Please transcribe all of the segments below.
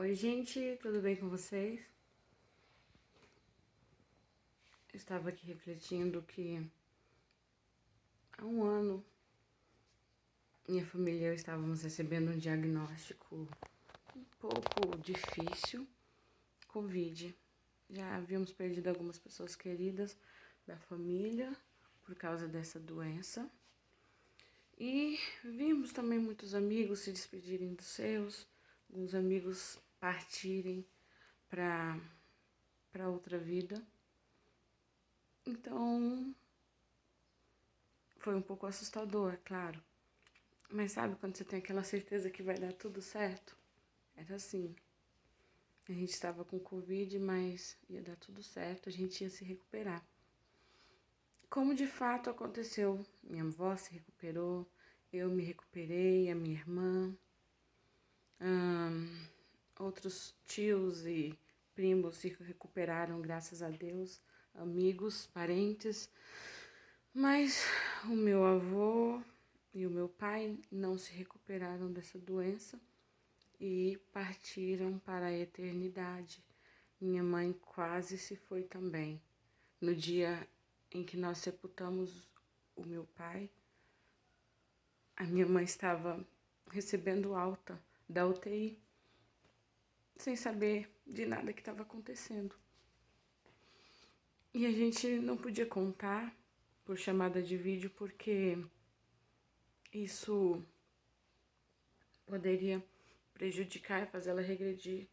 Oi, gente, tudo bem com vocês? Eu estava aqui refletindo que há um ano minha família e eu estávamos recebendo um diagnóstico um pouco difícil, Covid. Já havíamos perdido algumas pessoas queridas da família por causa dessa doença. E vimos também muitos amigos se despedirem dos seus, alguns amigos partirem para outra vida. Então, foi um pouco assustador, claro. Mas sabe quando você tem aquela certeza que vai dar tudo certo? Era assim. A gente estava com Covid, mas ia dar tudo certo, a gente ia se recuperar. Como de fato aconteceu. Minha avó se recuperou, eu me recuperei, a minha irmã, outros tios e primos se recuperaram, graças a Deus, amigos, parentes. Mas o meu avô e o meu pai não se recuperaram dessa doença e partiram para a eternidade. Minha mãe quase se foi também. No dia em que nós sepultamos o meu pai, a minha mãe estava recebendo alta da UTI, sem saber de nada que estava acontecendo. E a gente não podia contar por chamada de vídeo porque isso poderia prejudicar e fazer ela regredir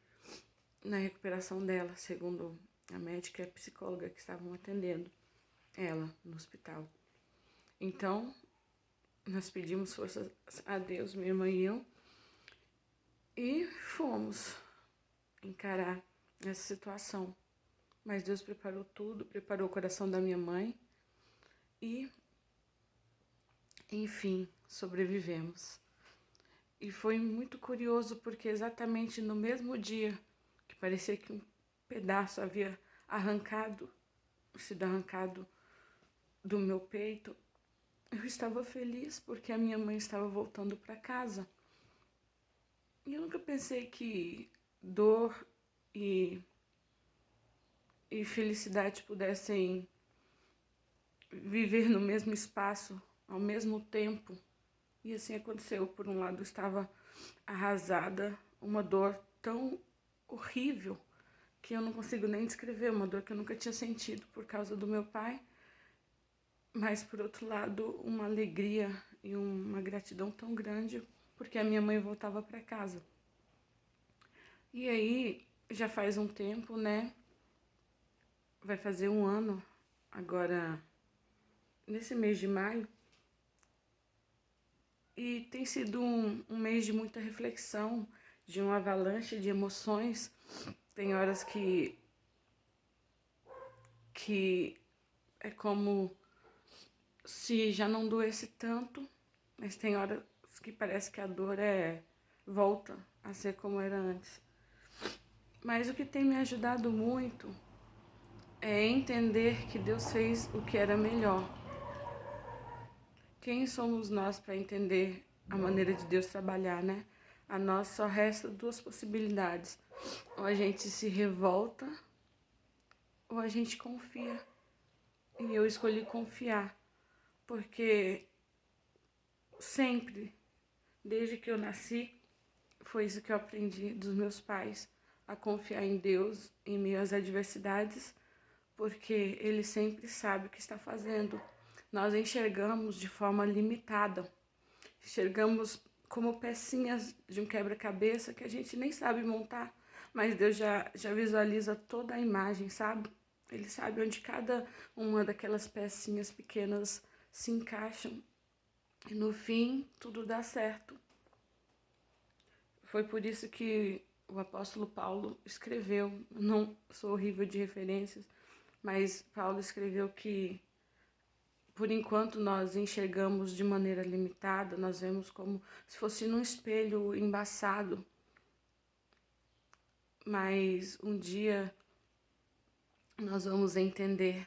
na recuperação dela, segundo a médica e a psicóloga que estavam atendendo ela no hospital. Então, nós pedimos forças a Deus, minha irmã e eu, e fomos encarar essa situação. Mas Deus preparou tudo, preparou o coração da minha mãe e, enfim, sobrevivemos. E foi muito curioso porque exatamente no mesmo dia que parecia que um pedaço havia sido arrancado do meu peito, eu estava feliz porque a minha mãe estava voltando para casa. E eu nunca pensei que dor e felicidade pudessem viver no mesmo espaço, ao mesmo tempo. E assim aconteceu. Por um lado, eu estava arrasada, uma dor tão horrível que eu não consigo nem descrever, uma dor que eu nunca tinha sentido por causa do meu pai. Mas, por outro lado, uma alegria e uma gratidão tão grande porque a minha mãe voltava para casa. E aí, já faz um tempo, né? Vai fazer um ano agora, nesse mês de maio. E tem sido um mês de muita reflexão, de uma avalanche de emoções. Tem horas que é como se já não doesse tanto, mas tem horas que parece que a dor volta a ser como era antes. Mas o que tem me ajudado muito é entender que Deus fez o que era melhor. Quem somos nós para entender a maneira de Deus trabalhar, né? A nós só resta duas possibilidades. Ou a gente se revolta, ou a gente confia. E eu escolhi confiar, porque sempre, desde que eu nasci, foi isso que eu aprendi dos meus pais, a confiar em Deus em meio às adversidades, porque Ele sempre sabe o que está fazendo. Nós enxergamos de forma limitada, enxergamos como pecinhas de um quebra-cabeça que a gente nem sabe montar, mas Deus já visualiza toda a imagem, sabe? Ele sabe onde cada uma daquelas pecinhas pequenas se encaixam e no fim tudo dá certo. Foi por isso que o apóstolo Paulo escreveu, não sou horrível de referências, mas Paulo escreveu que por enquanto nós enxergamos de maneira limitada, nós vemos como se fosse num espelho embaçado. Mas um dia nós vamos entender,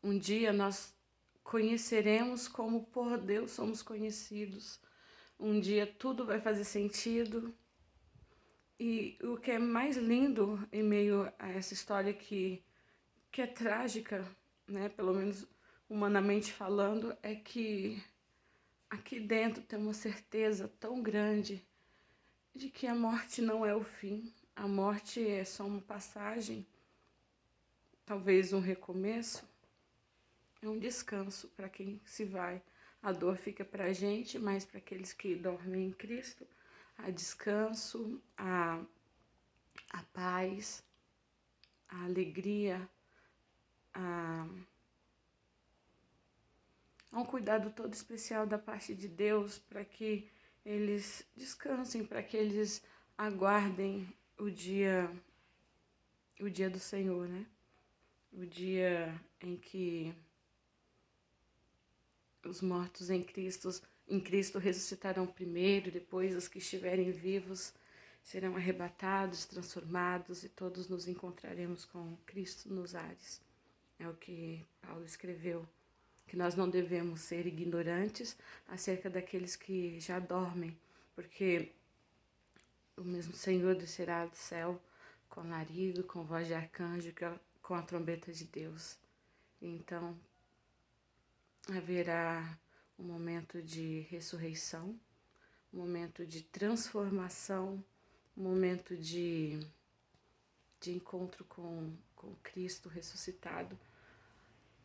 um dia nós conheceremos como por Deus somos conhecidos. Um dia tudo vai fazer sentido E o que é mais lindo em meio a essa história que é trágica, né, pelo menos humanamente falando, é que aqui dentro tem uma certeza tão grande de que a morte não é o fim. A morte é só uma passagem, talvez um recomeço, é um descanso para quem se vai. A dor fica para a gente, mas para aqueles que dormem em Cristo, há descanso, a paz, a alegria, a um cuidado todo especial da parte de Deus para que eles descansem, para que eles aguardem o dia do Senhor, né? O dia em que os mortos em Cristo ressuscitarão primeiro, depois os que estiverem vivos serão arrebatados, transformados e todos nos encontraremos com Cristo nos ares. É o que Paulo escreveu, que nós não devemos ser ignorantes acerca daqueles que já dormem, porque o mesmo Senhor descerá do céu com alarido, com voz de arcanjo, com a trombeta de Deus. Então, haverá um momento de ressurreição, um momento de transformação, um momento de encontro com Cristo ressuscitado,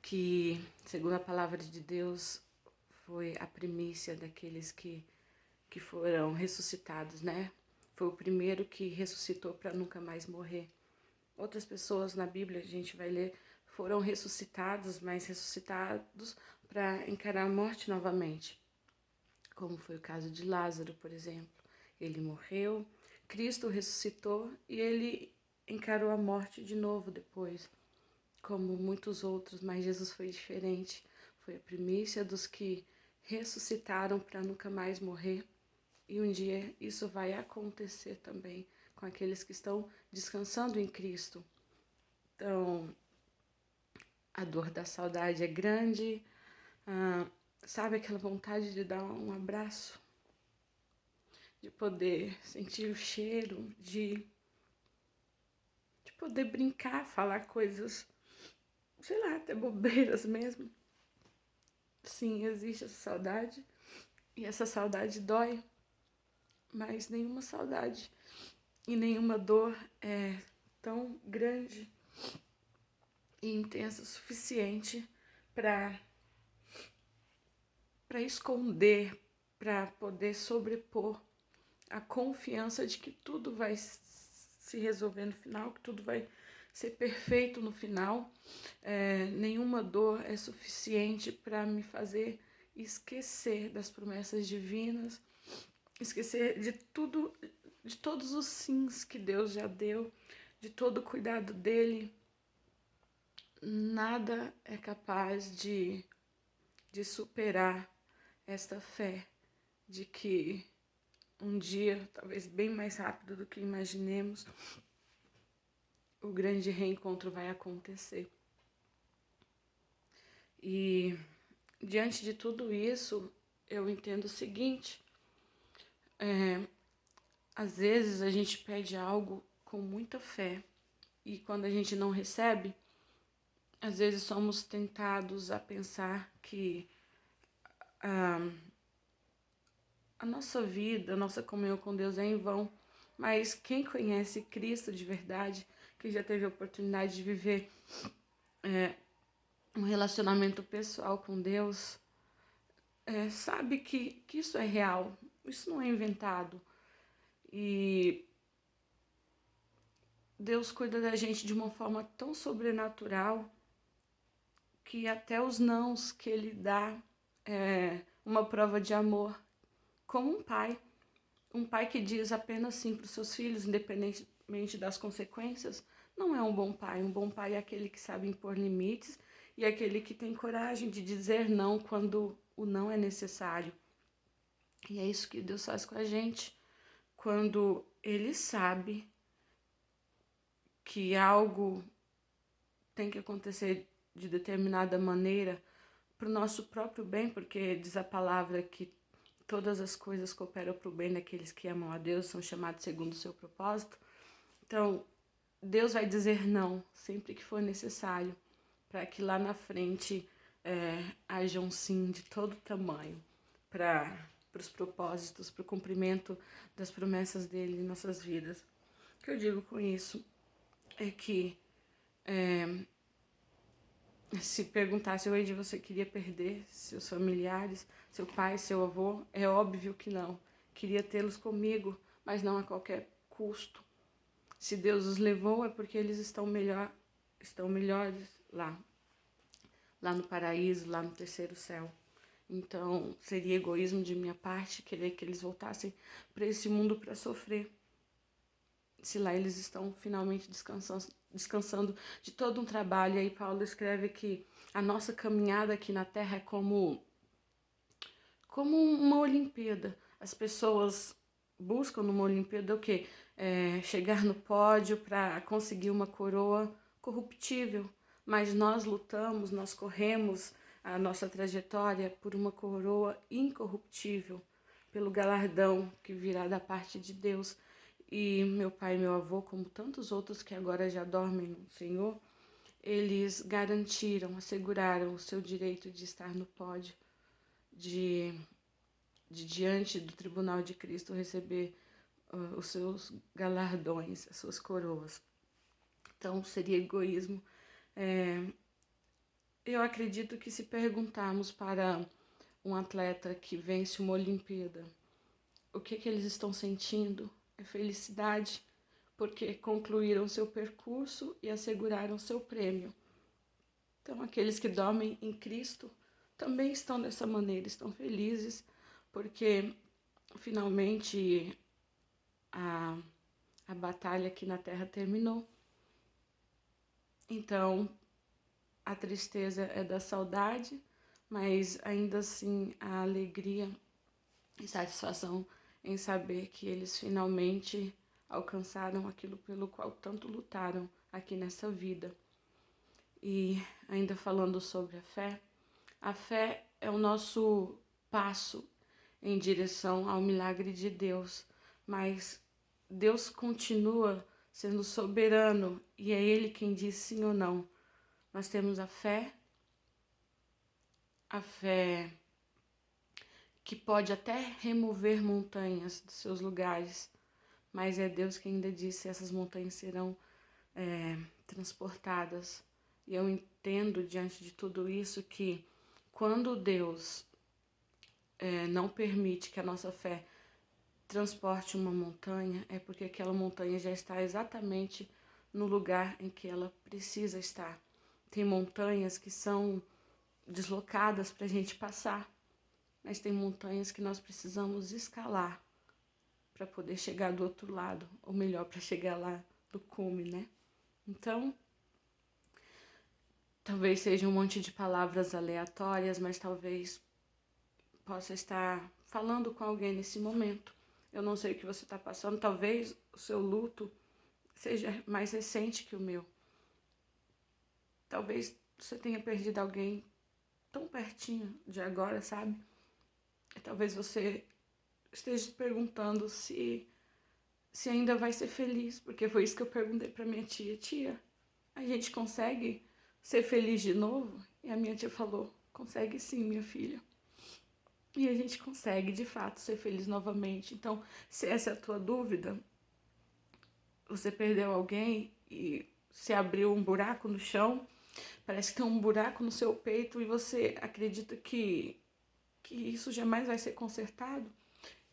que, segundo a palavra de Deus, foi a primícia daqueles que foram ressuscitados, né? Foi o primeiro que ressuscitou para nunca mais morrer. Outras pessoas na Bíblia, a gente vai ler, foram ressuscitados, mas ressuscitados para encarar a morte novamente. Como foi o caso de Lázaro, por exemplo. Ele morreu, Cristo ressuscitou e ele encarou a morte de novo depois, como muitos outros, mas Jesus foi diferente. Foi a primícia dos que ressuscitaram para nunca mais morrer. E um dia isso vai acontecer também com aqueles que estão descansando em Cristo. Então, a dor da saudade é grande. Sabe aquela vontade de dar um abraço? De poder sentir o cheiro, de poder brincar, falar coisas, sei lá, até bobeiras mesmo. Sim, existe essa saudade. E essa saudade dói. Mas nenhuma saudade e nenhuma dor é tão grande e intensa o suficiente para esconder, para poder sobrepor a confiança de que tudo vai se resolver no final, que tudo vai ser perfeito no final. Nenhuma dor é suficiente para me fazer esquecer das promessas divinas, esquecer de tudo, de todos os sims que Deus já deu, de todo o cuidado dele. Nada é capaz de superar esta fé de que um dia, talvez bem mais rápido do que imaginemos, o grande reencontro vai acontecer. E diante de tudo isso, eu entendo o seguinte: às vezes a gente pede algo com muita fé e quando a gente não recebe, às vezes somos tentados a pensar que a nossa vida, a nossa comunhão com Deus é em vão. Mas quem conhece Cristo de verdade, que já teve a oportunidade de viver um relacionamento pessoal com Deus, sabe que isso é real, isso não é inventado. E Deus cuida da gente de uma forma tão sobrenatural que até os nãos que Ele dá é uma prova de amor, como um pai. Um pai que diz apenas sim para os seus filhos, independentemente das consequências, não é um bom pai. Um bom pai é aquele que sabe impor limites e é aquele que tem coragem de dizer não quando o não é necessário. E é isso que Deus faz com a gente. Quando Ele sabe que algo tem que acontecer de determinada maneira para o nosso próprio bem, porque diz a palavra que todas as coisas cooperam para o bem daqueles que amam a Deus, são chamados segundo o seu propósito. Então, Deus vai dizer não sempre que for necessário, para que lá na frente haja um sim de todo tamanho para os propósitos, para o cumprimento das promessas dele em nossas vidas. O que eu digo com isso é que se perguntasse hoje você queria perder seus familiares, seu pai, seu avô, é óbvio que não. Queria tê-los comigo, mas não a qualquer custo. Se Deus os levou é porque eles estão melhores lá no paraíso, lá no terceiro céu. Então, seria egoísmo de minha parte querer que eles voltassem para esse mundo para sofrer. Se lá eles estão finalmente descansando de todo um trabalho. E aí Paulo escreve que a nossa caminhada aqui na Terra é como uma Olimpíada. As pessoas buscam numa Olimpíada o quê? Chegar no pódio para conseguir uma coroa corruptível. Mas nós lutamos, nós corremos a nossa trajetória por uma coroa incorruptível, pelo galardão que virá da parte de Deus. E meu pai e meu avô, como tantos outros que agora já dormem no Senhor, eles garantiram, asseguraram o seu direito de estar no pódio, de diante do tribunal de Cristo receber os seus galardões, as suas coroas. Então seria egoísmo. Eu acredito que se perguntarmos para um atleta que vence uma Olimpíada o que eles estão sentindo, é felicidade, porque concluíram seu percurso e asseguraram seu prêmio. Então, aqueles que dormem em Cristo também estão dessa maneira, estão felizes, porque finalmente a batalha aqui na Terra terminou. Então, a tristeza é da saudade, mas ainda assim a alegria e satisfação em saber que eles finalmente alcançaram aquilo pelo qual tanto lutaram aqui nessa vida. E ainda falando sobre a fé é o nosso passo em direção ao milagre de Deus, mas Deus continua sendo soberano e é Ele quem diz sim ou não. Nós temos a fé que pode até remover montanhas dos seus lugares, mas é Deus quem ainda disse essas montanhas serão transportadas. E eu entendo diante de tudo isso que quando Deus não permite que a nossa fé transporte uma montanha, é porque aquela montanha já está exatamente no lugar em que ela precisa estar. Tem montanhas que são deslocadas para a gente passar, mas tem montanhas que nós precisamos escalar para poder chegar do outro lado, ou melhor, para chegar lá do cume, né? Então, talvez seja um monte de palavras aleatórias, mas talvez possa estar falando com alguém nesse momento. Eu não sei o que você está passando, talvez o seu luto seja mais recente que o meu. Talvez você tenha perdido alguém tão pertinho de agora, sabe? E talvez você esteja se perguntando se ainda vai ser feliz, porque foi isso que eu perguntei para minha tia. Tia, a gente consegue ser feliz de novo? E a minha tia falou, consegue sim, minha filha. E a gente consegue, de fato, ser feliz novamente. Então, se essa é a tua dúvida, você perdeu alguém e se abriu um buraco no chão, parece que tem um buraco no seu peito e você acredita que isso jamais vai ser consertado,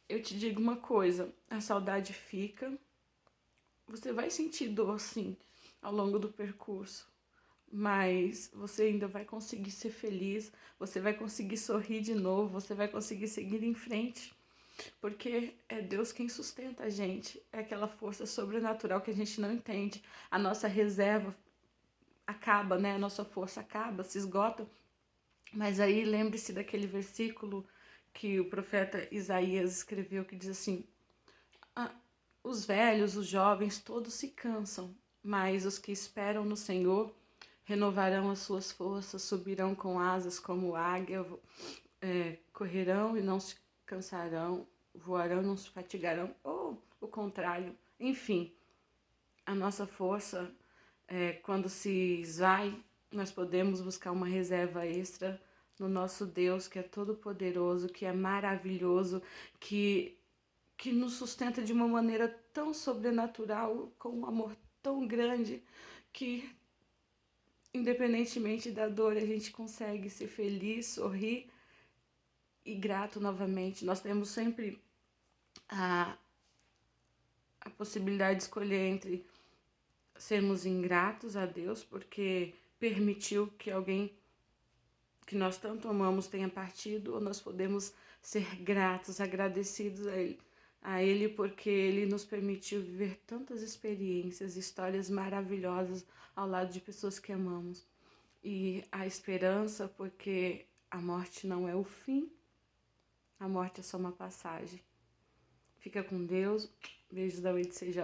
eu te digo uma coisa, a saudade fica, você vai sentir dor sim ao longo do percurso, mas você ainda vai conseguir ser feliz, você vai conseguir sorrir de novo, você vai conseguir seguir em frente, porque é Deus quem sustenta a gente, é aquela força sobrenatural que a gente não entende, a nossa reserva acaba, né? A nossa força acaba, se esgota, mas aí lembre-se daquele versículo que o profeta Isaías escreveu, que diz assim, os velhos, os jovens, todos se cansam, mas os que esperam no Senhor renovarão as suas forças, subirão com asas como águia, correrão e não se cansarão, voarão, não se fatigarão, ou o contrário. Enfim, a nossa força, quando se esvai, nós podemos buscar uma reserva extra no nosso Deus, que é todo-poderoso, que é maravilhoso, que nos sustenta de uma maneira tão sobrenatural, com um amor tão grande, que independentemente da dor, a gente consegue ser feliz, sorrir e grato novamente. Nós temos sempre a possibilidade de escolher entre sermos ingratos a Deus, porque permitiu que alguém que nós tanto amamos tenha partido, ou nós podemos ser gratos, agradecidos a Ele, porque Ele nos permitiu viver tantas experiências, histórias maravilhosas ao lado de pessoas que amamos. E a esperança, porque a morte não é o fim, a morte é só uma passagem. Fica com Deus. Beijos da UICJ.